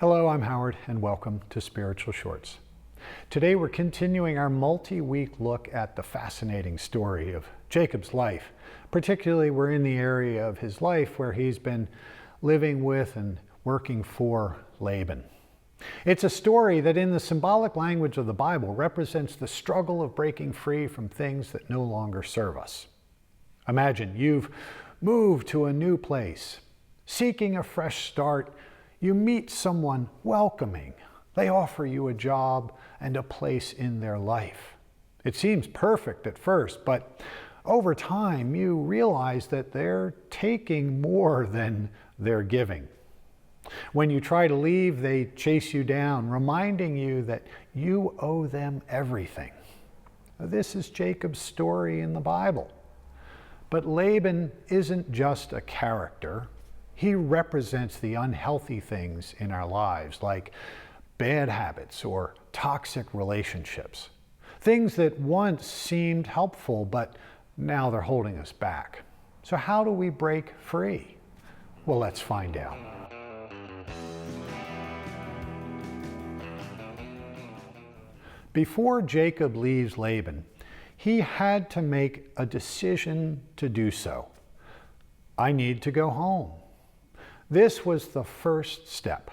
Hello, I'm Howard, and welcome to Spiritual Shorts. Today we're continuing our multi-week look at the fascinating story of Jacob's life. Particularly, we're in the area of his life where he's been living with and working for Laban. It's a story that in the symbolic language of the Bible represents the struggle of breaking free from things that no longer serve us. Imagine you've moved to a new place, seeking a fresh start. You meet someone welcoming. They offer you a job and a place in their life. It seems perfect at first, but over time you realize that they're taking more than they're giving. When you try to leave, they chase you down, reminding you that you owe them everything. This is Jacob's story in the Bible. But Laban isn't just a character. He represents the unhealthy things in our lives, like bad habits or toxic relationships. Things that once seemed helpful, but now they're holding us back. So how do we break free? Well, let's find out. Before Jacob leaves Laban, he had to make a decision to do so. I need to go home. This was the first step.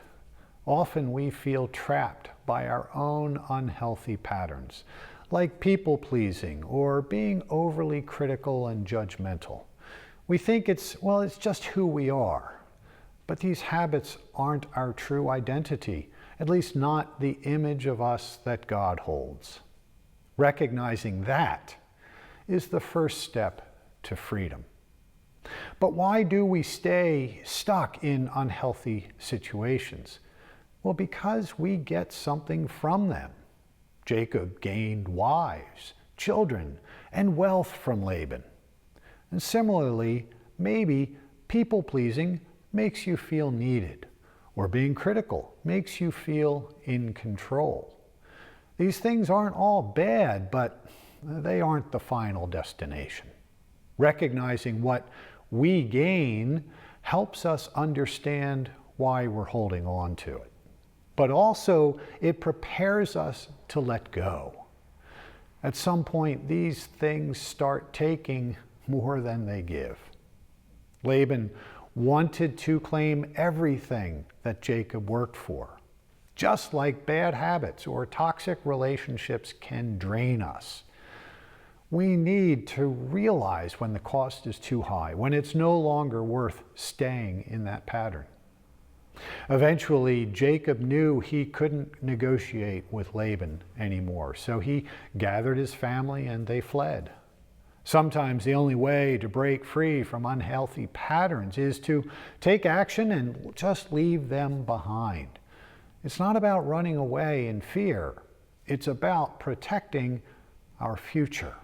Often we feel trapped by our own unhealthy patterns, like people-pleasing or being overly critical and judgmental. We think it's just who we are. But these habits aren't our true identity, at least not the image of us that God holds. Recognizing that is the first step to freedom. But why do we stay stuck in unhealthy situations? Well, because we get something from them. Jacob gained wives, children, and wealth from Laban. And similarly, maybe people-pleasing makes you feel needed, or being critical makes you feel in control. These things aren't all bad, but they aren't the final destination. Recognizing what we gain helps us understand why we're holding on to it. But also, it prepares us to let go. At some point, these things start taking more than they give. Laban wanted to claim everything that Jacob worked for. Just like bad habits or toxic relationships can drain us. We need to realize when the cost is too high, when it's no longer worth staying in that pattern. Eventually, Jacob knew he couldn't negotiate with Laban anymore, so he gathered his family and they fled. Sometimes the only way to break free from unhealthy patterns is to take action and just leave them behind. It's not about running away in fear. It's about protecting our future.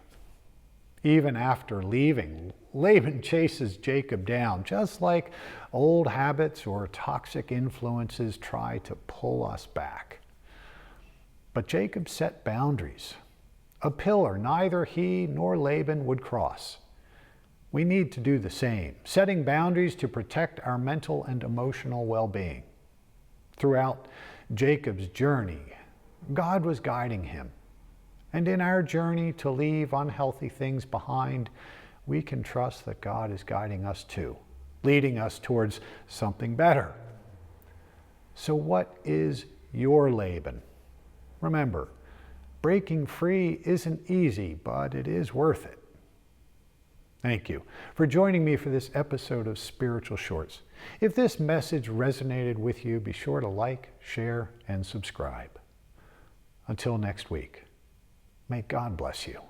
Even after leaving, Laban chases Jacob down, just like old habits or toxic influences try to pull us back. But Jacob set boundaries, a pillar neither he nor Laban would cross. We need to do the same, setting boundaries to protect our mental and emotional well-being. Throughout Jacob's journey, God was guiding him. And in our journey to leave unhealthy things behind, we can trust that God is guiding us too, leading us towards something better. So what is your Laban? Remember, breaking free isn't easy, but it is worth it. Thank you for joining me for this episode of Spiritual Shorts. If this message resonated with you, be sure to like, share, and subscribe. Until next week. May God bless you.